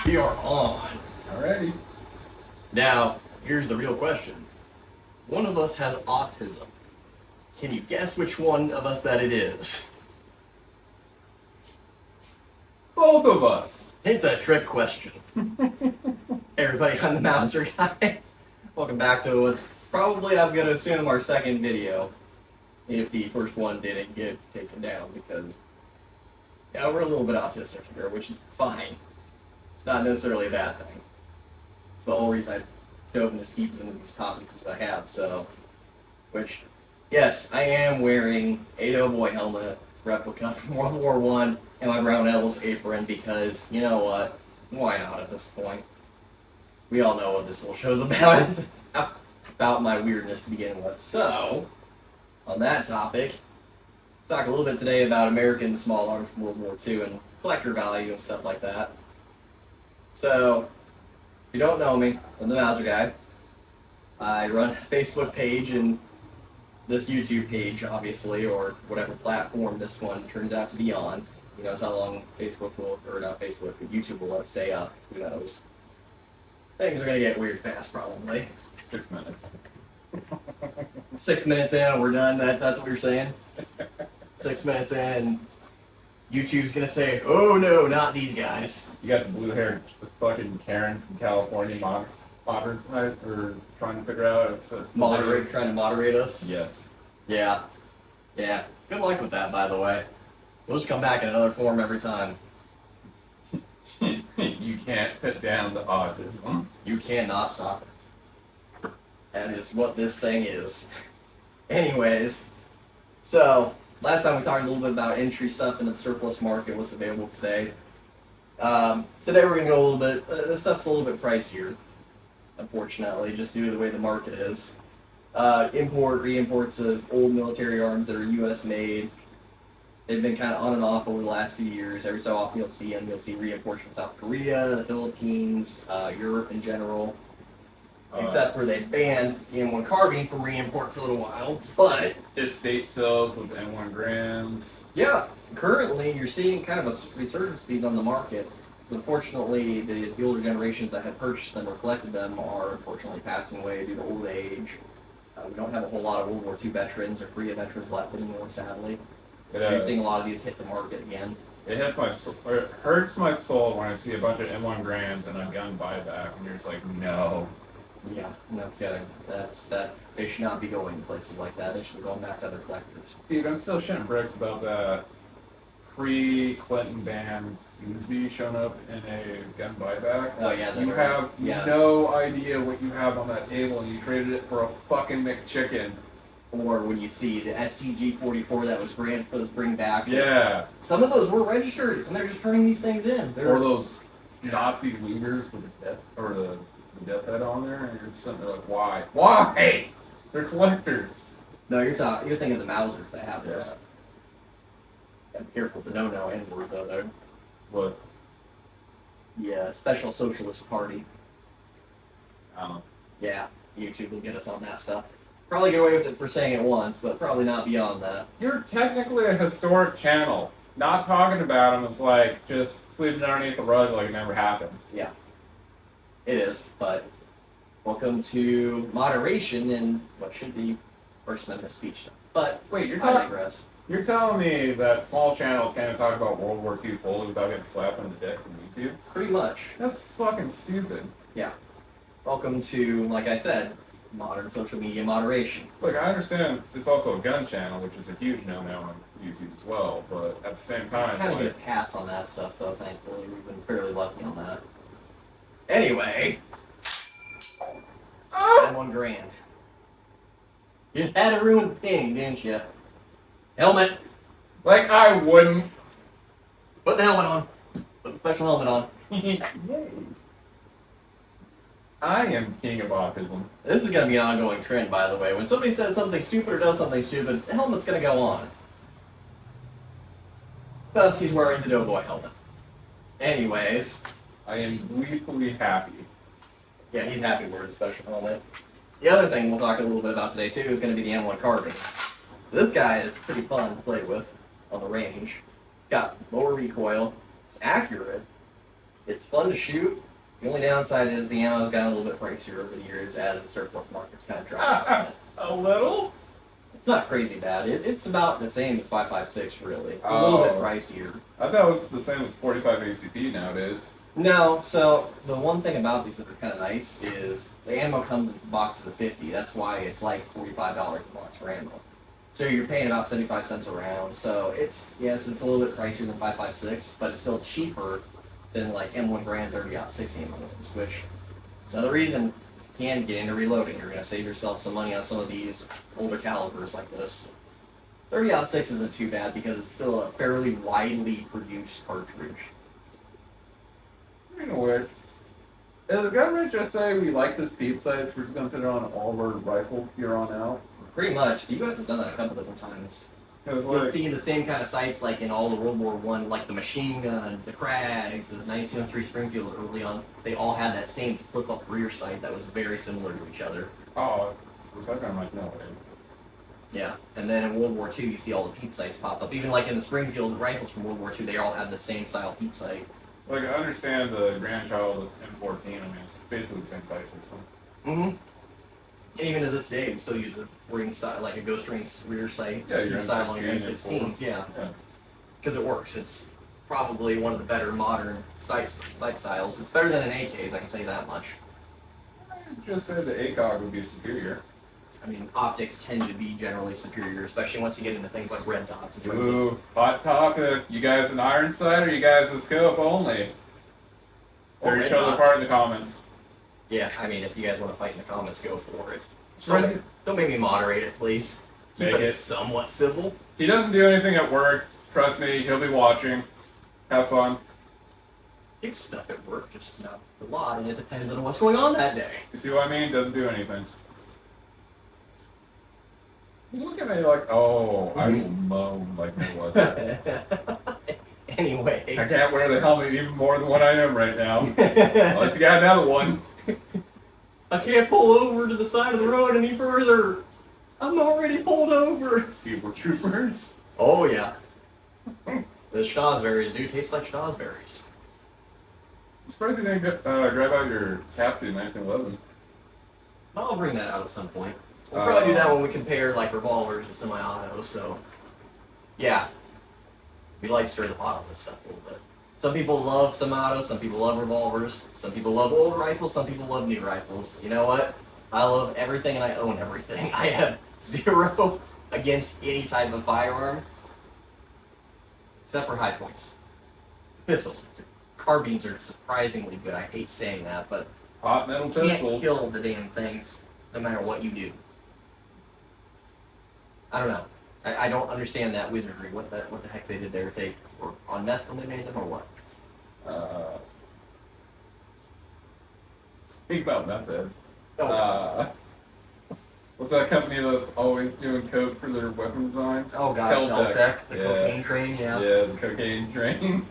We are on. Alrighty. Now, here's the real question. One of us has autism. Can you guess which one of us that it is? Both of us. It's a trick question. Hey everybody, I'm the Mouser Guy. Welcome back to what's probably, I'm going to assume, our second video. If the first one didn't get taken down, because yeah, we're a little bit autistic here, which is fine. It's not necessarily a bad thing. It's the whole reason I dove as deep into these topics as I have, so. Which, yes, I am wearing a Doughboy helmet replica from World War I and my Brown Elves apron because, you know what, why not at this point? We all know what this whole show's about. It's about my weirdness to begin with. So, on that topic, talk a little bit today about American small arms from World War II and collector value and stuff like that. So, if you don't know me, I'm the Mouser Guy. I run a Facebook page and this YouTube page, obviously, or whatever platform this one turns out to be on. Who knows how long Facebook will, or not Facebook, but YouTube will let us stay up. Who knows? Things are going to get weird fast, probably. 6 minutes. 6 minutes in and we're done. That's what you're saying? 6 minutes in and YouTube's gonna say, oh no, not these guys. You got the blue haired fucking Karen from California or trying to figure out if Trying to moderate us? Yes. Yeah. Yeah. Good luck with that, by the way. We'll just come back in another form every time. You can't put down the autism. You cannot stop it. That is what this thing is. Anyways, so last time we talked a little bit about entry stuff in the surplus market, what's available today. Today we're going to go a little bit, this stuff's a little bit pricier, unfortunately, just due to the way the market is. Re-imports of old military arms that are U.S. made. They've been kind of on and off over the last few years. Every so often you'll see them. You'll see re-imports from South Korea, the Philippines, Europe in general. Except for they banned the M1 carbine from re-import for a little while, but estate sales with M1 Garands. Yeah, currently you're seeing kind of a resurgence of these on the market. Because unfortunately, the older generations that had purchased them or collected them are unfortunately passing away due to old age. We don't have a whole lot of World War II veterans or Korea veterans left anymore, sadly. So you're seeing a lot of these hit the market again. It hurts my soul when I see a bunch of M1 Garands and a gun buyback, and you're just like, no. Yeah, no kidding. They should not be going to places like that. They should be going back to other collectors. Dude, I'm still shitting bricks about that pre-Clinton ban Uzi showing up in a gun buyback. Oh yeah, you have no idea what you have on that table, and you traded it for a fucking McChicken. Or when you see the STG-44 that was bring back. Yeah. Some of those were registered, and they're just turning these things in. Or those Nazi leaders with the death head on there, and you're just sitting there like, why? Why? They're collectors. No, you're thinking of the Mausers that have this. Yeah. Be careful with the no N-word though, though. What? Yeah, Special Socialist Party. I don't know. Yeah, YouTube will get us on that stuff. Probably get away with it for saying it once, but probably not beyond that. You're technically a historic channel. Not talking about them is like just sweeping underneath the rug like it never happened. Yeah. It is, but welcome to moderation in what should be First Amendment speech stuff. But wait, I digress. You're telling me that small channels can't talk about World War II fully without getting slapped on the dick from YouTube? Pretty much. That's fucking stupid. Yeah. Welcome to, like I said, modern social media moderation. Look, I understand it's also a gun channel, which is a huge no-no on YouTube as well, but at the same time... Kind of get a pass on that stuff, though, thankfully. We've been fairly lucky on that. Anyway, M1 Garand. You just had to ruin the ping, didn't you? Helmet. Like I wouldn't. Put the helmet on. Put the special helmet on. Yay. I am king of autism. This is going to be an ongoing trend, by the way. When somebody says something stupid or does something stupid, the helmet's going to go on. Thus, he's wearing the Doughboy helmet. Anyways. I am gleefully happy. Yeah, he's happy wearing the special helmet. The other thing we'll talk a little bit about today, too, is going to be the M1 carbine. So this guy is pretty fun to play with on the range. It's got lower recoil. It's accurate. It's fun to shoot. The only downside is the ammo's gotten a little bit pricier over the years as the surplus market's kind of dropped on it. A little? It's not crazy bad. It's about the same as 5.56 really. It's a little bit pricier. I thought it was the same as 45 ACP nowadays. No, so the one thing about these that are kind of nice is the ammo comes in boxes of 50. That's why it's like $45 a box for ammo. So you're paying about 75 cents a round. So it's a little bit pricier than 5.56, but it's still cheaper than like M1 Garand 30-06 ammo, which is another reason you can get into reloading. You're going to save yourself some money on some of these older calibers like this. 30-06 isn't too bad because it's still a fairly widely produced cartridge. You know what? Is the government just say we like this peep sight, we're just going to put it on all of our rifles here on out? Pretty much. The U.S. has done that a couple different times. You'll see the same kind of sights like in all the World War I, like the machine guns, the Krags, the 1903 Springfield early on. They all had that same flip-up rear sight that was very similar to each other. Oh, was that kind of like, no way. Yeah, and then in World War II, you see all the peep sights pop up. Even like in the Springfield rifles from World War II, they all had the same style peep sight. Like, I understand the grandchild of M14, I mean, it's basically the same size system. Mm-hmm. And even to this day, we still use a ring style, like a ghost ring rear sight style on your M16s, yeah. Because it works. It's probably one of the better modern sight styles. It's better than an AK's, I can tell you that much. I just said the ACOG would be superior. I mean, optics tend to be generally superior, especially once you get into things like red dots. In terms Ooh, hot topic. You guys an iron sight or you guys a scope only? Or red show the dots. part in the comments. Yeah, I mean, if you guys want to fight in the comments, go for it. Right. Don't make me moderate it, please. Keep Make it it. somewhat civil. He doesn't do anything at work. Trust me, he'll be watching. Have fun. Keep stuff at work, just not a lot, and it depends on what's going on that day. You see what I mean? Doesn't do anything. He's looking at me like, oh, I will moan like no other. Anyways. I can't wear the helmet even more than what I am right now. Unless you got another one. I can't pull over to the side of the road any further. I'm already pulled over. Super Troopers. Oh, yeah. The schnozberries do taste like schnozberries. I'm surprised you didn't grab out your Caspi 1911. I'll bring that out at some point. We'll probably do that when we compare like revolvers to semi-autos, so yeah. We like to stir the pot on this stuff a little bit. Some people love semi-autos, some people love revolvers, some people love old rifles, some people love new rifles. You know what? I love everything and I own everything. I have zero against any type of firearm, except for high points. Pistols. Carbines are surprisingly good. I hate saying that, but Hot metal you can't pistols. kill the damn things no matter what you do. I don't know. I don't understand that wizardry. What the heck they did there? If they were on meth when they made them, or what? Speak about methods. Oh, What's that company that's always doing code for their weapon designs? oh god, Keltec, the Yeah. cocaine train, yeah. Yeah, the cocaine train.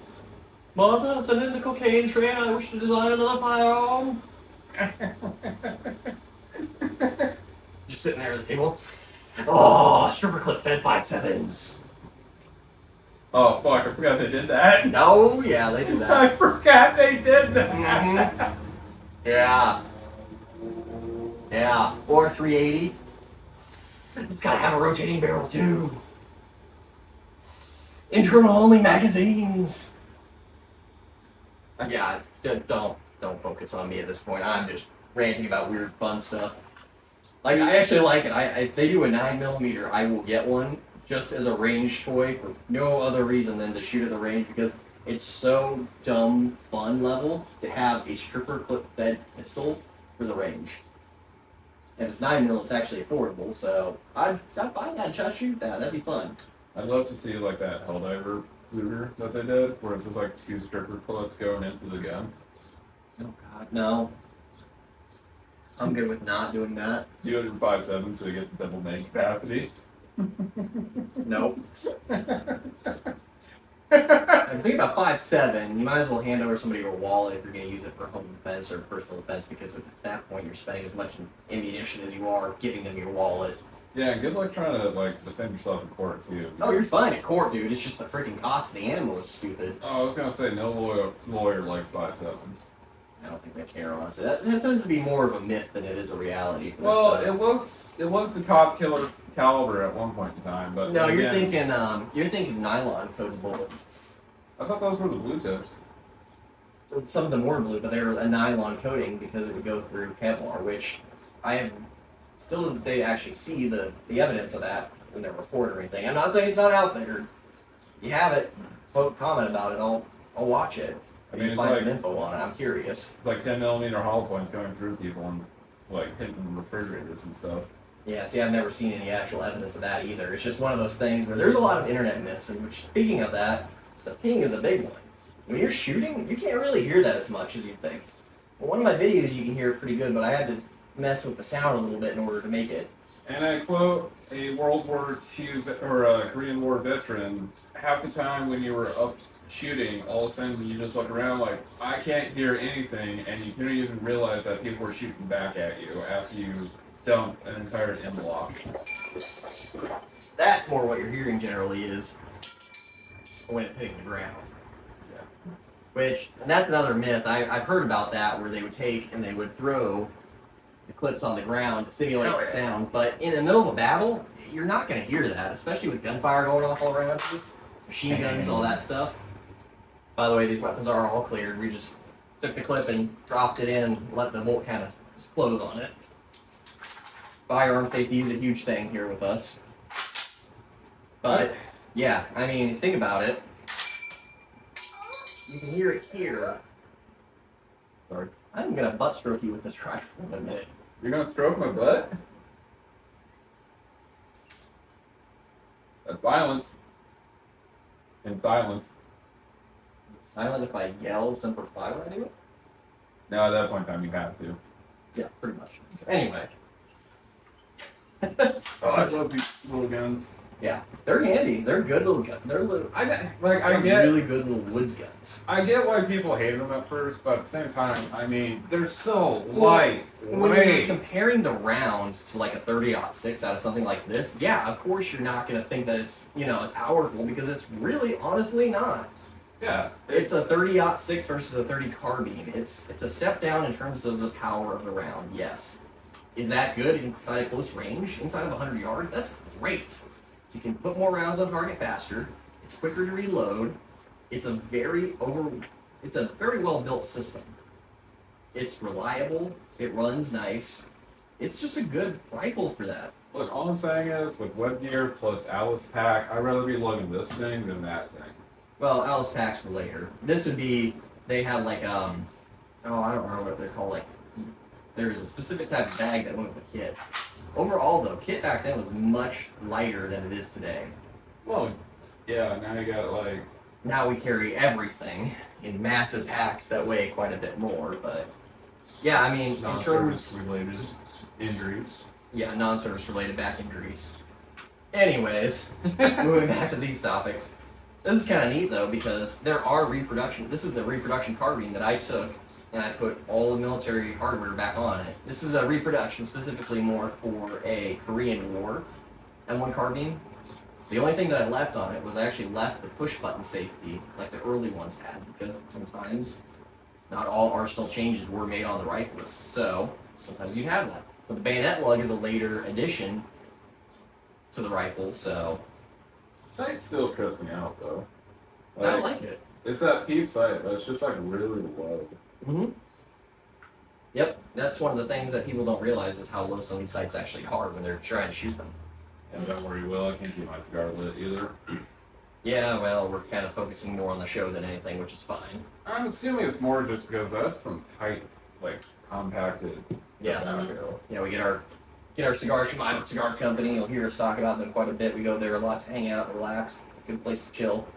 Mother, send in the cocaine train. I wish to design another firearm. Just sitting there at the table. Oh, stripper clip fed 5.7s. Oh fuck, I forgot they did that. No, yeah, they did that. I forgot they did that. Mhm. Yeah. Yeah. Or 380. It's gotta have a rotating barrel too. Internal only magazines. Yeah, don't focus on me at this point. I'm just ranting about weird fun stuff. Like, I actually like it. If they do a 9mm, I will get one just as a range toy for no other reason than to shoot at the range because it's so dumb fun level to have a stripper clip fed pistol for the range. And if it's 9mm, it's actually affordable, so I'd buy that and try to shoot that. That'd be fun. I'd love to see like that Helldiver looter that they did, where it's just like two stripper clips going into the gun. Oh god, no. I'm good with not doing that. Do it in 5.7 so you get double main capacity. Nope. I think about 5.7, you might as well hand over somebody your wallet if you're going to use it for home defense or personal defense because at that point you're spending as much ammunition as you are giving them your wallet. Yeah, good luck trying to like defend yourself in court too. Oh, you're fine at court, dude. It's just the freaking cost of the animal is stupid. Oh, I was gonna say no lawyer likes 5'7". I don't think they care, honestly. That tends to be more of a myth than it is a reality. For this Well, stuff. it was the cop killer caliber at one point in time, but No, you're again, thinking nylon coated bullets. I thought those were the blue tips. Some of them were blue, but they were a nylon coating because it would go through Kevlar, which I have still to this day to actually see the evidence of that in their report or anything. I'm not saying it's not out there. You have it. Comment about it. I'll watch it. I mean, it's find like, some info on it. I'm curious. it's like 10mm hollow points going through people and like hitting refrigerators and stuff. Yeah, see, I've never seen any actual evidence of that either. It's just one of those things where there's a lot of internet myths, and which, speaking of that, the ping is a big one. When you're shooting, you can't really hear that as much as you'd think. Well, one of my videos, you can hear it pretty good, but I had to mess with the sound a little bit in order to make it. And I quote a World War II or a Korean War veteran: half the time when you were up shooting, all of a sudden you just look around like, I can't hear anything, and you couldn't even realize that people were shooting back at you after you dumped an entire M block. That's more what you're hearing generally is when it's hitting the ground. Yeah. Which, and that's another myth. I've heard about that where they would take and they would throw the clips on the ground to simulate the sound. But in the middle of a battle, you're not going to hear that, especially with gunfire going off all around you, machine guns, all that stuff. By the way, these weapons are all cleared. We just took the clip and dropped it in, let the bolt kind of just close on it. Firearm safety is a huge thing here with us. But, yeah, I mean, think about it. You can hear it here. Sorry. I'm going to butt stroke you with this rifle in a minute. You're gonna stroke my butt? That's violence. In silence. Is it silent if I yell Semper Fi when I do it? No, at that point in time you have to. Yeah, pretty much. Anyway. Oh, I love these little guns. Yeah, they're handy. They're good little guns. They're little, I they're get really good little woods guns. I get why people hate them at first, but at the same time, I mean, they're so light. When you're comparing the round to like a 30-06 out of something like this, yeah, of course you're not going to think that it's, as powerful because it's really honestly not. Yeah. It's a 30-06 versus a 30 carbine. It's a step down in terms of the power of the round, yes. Is that good inside a close range? Inside of 100 yards? That's great. You can put more rounds on target faster. It's quicker to reload. It's a very well built system. It's reliable. It runs nice. It's just a good rifle for that. Look, all I'm saying is, with web gear plus Alice pack, I'd rather be lugging this thing than that thing. Well, Alice packs were later. This would be, they had like, I don't remember what they're called, like, there was a specific type of bag that went with the kit. Overall, though, kit back then was much lighter than it is today. Well, yeah, now you got like... Now we carry everything in massive packs that weigh quite a bit more, but... Yeah, I mean, in terms... Non-service-related injuries. Yeah, non-service related back injuries. Anyways, moving back to these topics. This is kind of neat, though, because there are reproduction... This is a reproduction carbine that I took and I put all the military hardware back on it. This is a reproduction specifically more for a Korean War M1 carbine. The only thing that I left on it was I actually left the push button safety like the early ones had, because sometimes not all arsenal changes were made on the rifles, so sometimes you have that. But the bayonet lug is a later addition to the rifle, so... The sight still trips me out, though. I like it. It's that peep sight, but it's just like really low. Mm-hmm. Yep, that's one of the things that people don't realize is how low some of these sights actually are when they're trying to shoot them. And don't worry, Will, I can't keep my cigar lit either. Yeah, well, we're kind of focusing more on the show than anything, which is fine. I'm assuming it's more just because that's some tight, like, compacted tobacco. Yeah, we get our cigars from Ivan Cigar Company. You'll hear us talk about them quite a bit. We go there a lot to hang out, relax. Good place to chill.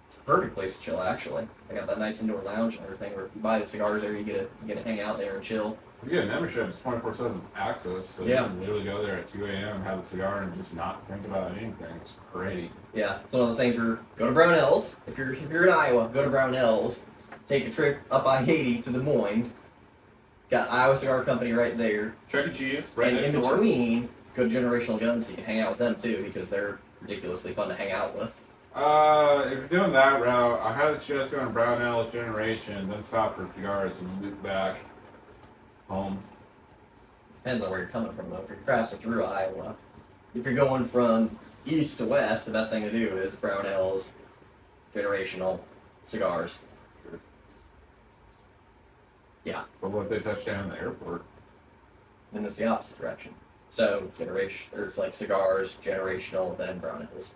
It's a perfect place to chill, actually. They got that nice indoor lounge and everything where if you buy the cigars there, you get to hang out there and chill. If you get a membership, it's 24/7 access, so you can literally go there at 2 a.m., have a cigar, and just not think about anything. It's great. Yeah, it's one of those things where go to Brownells. If you're in Iowa, go to Brownells. Take a trip up I-80 to Des Moines. Got Iowa Cigar Company right there. Chuck E. Cheese, right and next in door. between, good generational guns, so you can hang out with them too, because they're ridiculously fun to hang out with. If you're doing that route, I highly suggest going to Brownell Generation, then stop for cigars and loop back home. Depends on where you're coming from, though. If you're crossing through Iowa, if you're going from east to west, the best thing to do is Brownell's generational cigars. Sure. Yeah. But what if they touch down in the airport? Then it's the opposite direction. So generation, or it's like cigars, generational, then Brownells.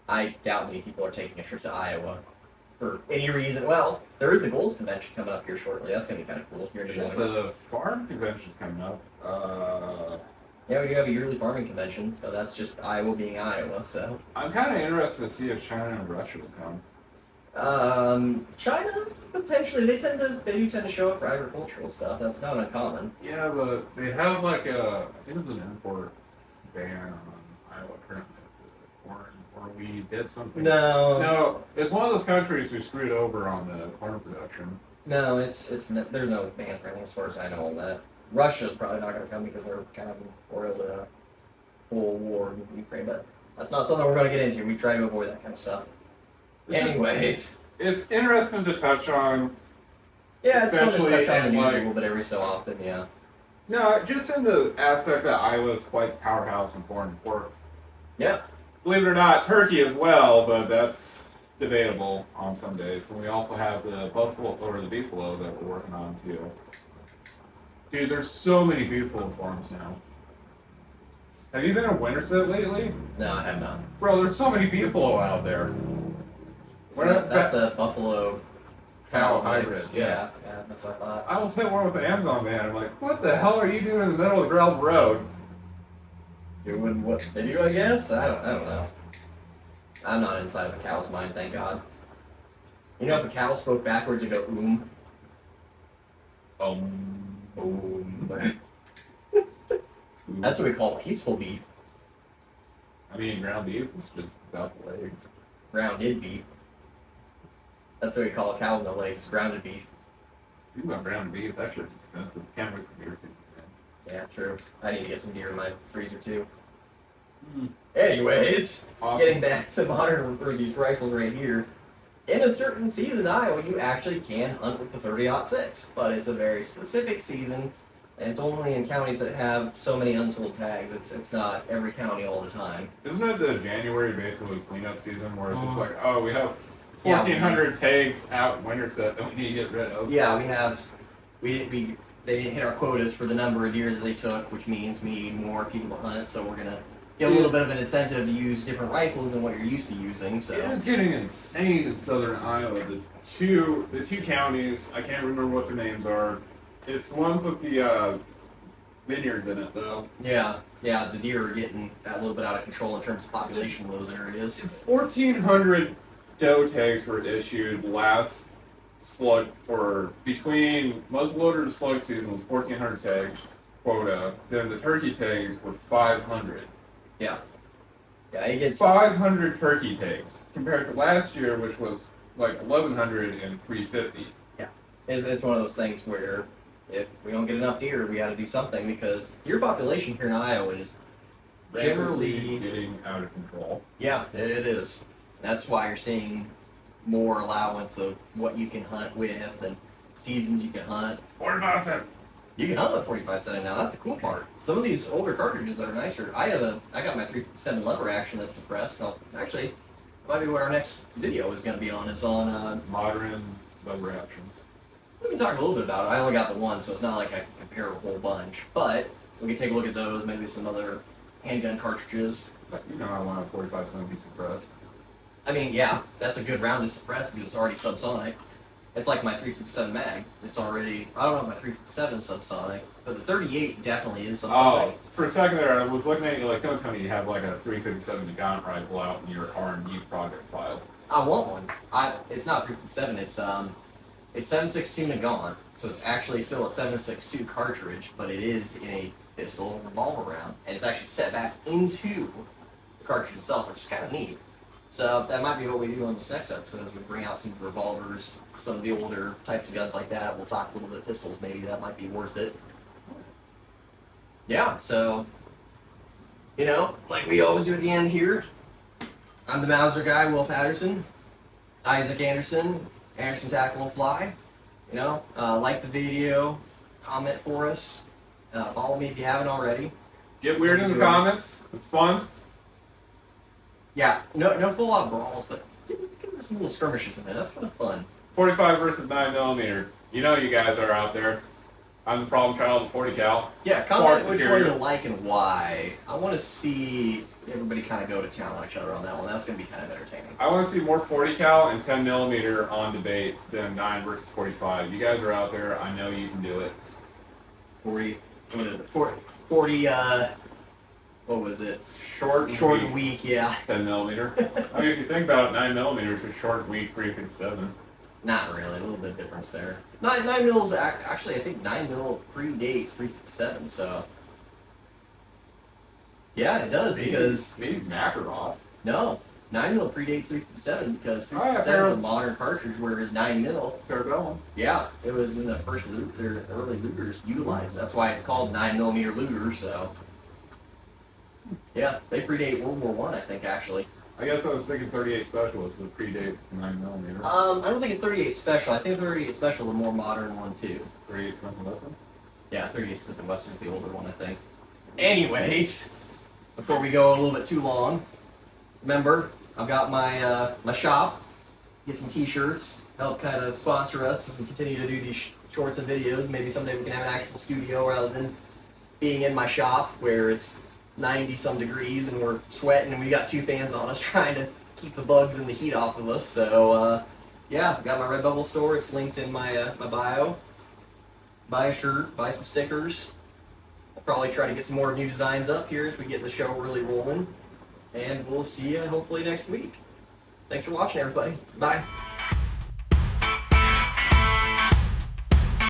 I doubt many people are taking a trip to Iowa for any reason. Well, there is the Goals Convention coming up here shortly. That's gonna be kind of cool here in Des Moines. The farm convention's coming up. Yeah, we do have a yearly farming convention, but that's just Iowa being Iowa. So I'm kind of interested to see if China and Russia will come. China potentially they do tend to show up for agricultural stuff. That's not uncommon. Yeah, but they have like I think it's an import ban on Iowa currently. Corn or we did something. No, it's one of those countries we screwed over on the corn production. No, there's no bans or anything as far as I know on that. Russia's probably not going to come because they're kind of embroiled in a whole war in Ukraine, but that's not something we're going to get into. We try to avoid that kind of stuff. Anyways, it's interesting to touch on. Yeah, it's fun to especially touch on the in, news like- a little bit every so often. Yeah. No, just in the aspect that Iowa's quite powerhouse in foreign pork. Yeah. Believe it or not, turkey as well, but that's debatable on some days. And we also have the buffalo or the beefalo that we're working on too. Dude, there's so many beefalo farms now. Have you been to Winterset lately? No, I have not. Bro, there's so many beefalo out there. So that's the buffalo Cow mix. hybrid, Yeah, that's what I thought. I almost hit one with an Amazon van. I'm like, what the hell are you doing in the middle of the gravel road? Doing what they do, I guess. I don't know. I'm not inside of a cow's mind, thank God. You know, if a cow spoke backwards, it'd go boom. That's what we call peaceful beef. I mean, ground beef is just without the legs. Grounded beef. That's what we call a cow with no legs. Grounded beef. Speaking about ground beef, that shit's expensive. Can't wait for beer season. Yeah, true. I need to get some deer in my freezer too. Mm. Anyways, Awesome. getting back to modern or these rifles right here. In a certain season in Iowa, you actually can hunt with the 30-06, but it's a very specific season, and it's only in counties that have so many unsold tags. It's not every county all the time. Isn't it the January basically cleanup season where it's just Mhm. like, oh, we have 1,400 tags out in Winterset that we need to get rid of? Yeah, they didn't hit our quotas for the number of deer that they took, which means we need more people to hunt. So we're gonna get a little bit of an incentive to use different rifles than what you're used to using. So It is getting insane in southern Iowa. The two counties, I can't remember what their names are. It's the ones with the vineyards in it, though. yeah, the deer are getting a little bit out of control in terms of population in those areas. 1,400 doe tags were issued last slug, or between muzzleloader to slug season was 1,400 tags quota. Then the turkey tags were 500. Yeah, it gets 500 turkey tags compared to last year, which was like 1,100 and 350. it's one of those things where if we don't get enough deer, we got to do something because deer population here in Iowa is generally getting out of control. Yeah, it is. That's why you're seeing more allowance of what you can hunt with and seasons you can hunt. 45 You can hunt with 45-7 now. That's the cool part. Some of these older cartridges that are nicer. I got my 357 lever action that's suppressed. Actually, might be what our next video is going to be on. Is on. modern lever actions. We can talk a little bit about it. I only got the one, so it's not like I can compare a whole bunch. But we can take a look at those. Maybe some other handgun cartridges. But you know I want a 45 to be suppressed. I mean, yeah, that's a good round to suppress because it's already subsonic. It's like my 357 mag. It's already, I don't know if my 357 subsonic, but the 38 definitely is subsonic. Oh, for a second there, I was looking at you like, don't tell me you have like a 357 Garand rifle out in your R&D project file. I want one. It's not 357. It's 7.62 Nagant, so it's actually still a 7.62 cartridge, but it is in a pistol revolver round, and it's actually set back into the cartridge itself, which is kind of neat. So that might be what we do on this next episode as we bring out some revolvers, some of the older types of guns like that. We'll talk a little bit of pistols, maybe that might be worth it. Yeah, so You know, like we always do at the end here. I'm the Mauser guy, Will Patterson, Isaac Anderson, Anderson Tackle and Fly. You know, like the video, comment for us, follow me if you haven't already. Get weird in the comments. It's fun. Yeah, no full on brawls, but give us some little skirmishes in there. That's kind of fun. 45 versus 9mm. You know you guys are out there. I'm the problem child of 40 cal. Yeah, Far comment which one superior. you like and why. I want to see everybody kind of go to town on each other on that one. That's going to be kind of entertaining. I want to see more 40 cal and 10mm on debate than 9 versus 45. You guys are out there. I know you can do it. 40, what is it? 40, what was it? Short and weak, yeah. 10mm. I mean, if you think about it, 9mm is a short, weak 357. Not really, a little bit of difference there. 9 mils, actually, I think 9 mil predates 357, so. Yeah, it does, because. Maybe Makarov. No, 9 mil predates 357 because Oh, yeah, 357 is a fair. modern cartridge, whereas 9 mil. Carbine. Yeah, it was in the first their early Lugers utilized. That's why it's called 9mm Luger. So, yeah, they predate World War I think actually. I guess I was thinking 38 Special was the predate 9mm. I don't think it's 38 Special. I think 38 Special is a more modern one too. 38 Smith & Wesson? Yeah, 38 Smith & Wesson is the older one, I think. Anyways, before we go a little bit too long, remember I've got my my shop. Get some T-shirts. Help kind of sponsor us as we continue to do these shorts and videos. Maybe someday we can have an actual studio rather than being in my shop where it's 90 some degrees and we're sweating and we got 2 fans on us trying to keep the bugs and the heat off of us. So yeah, I've got my Redbubble store. It's linked in my my bio. Buy a shirt, buy some stickers. I'll probably try to get some more new designs up here as we get the show really rolling. And we'll see you hopefully next week. Thanks for watching, everybody. Bye.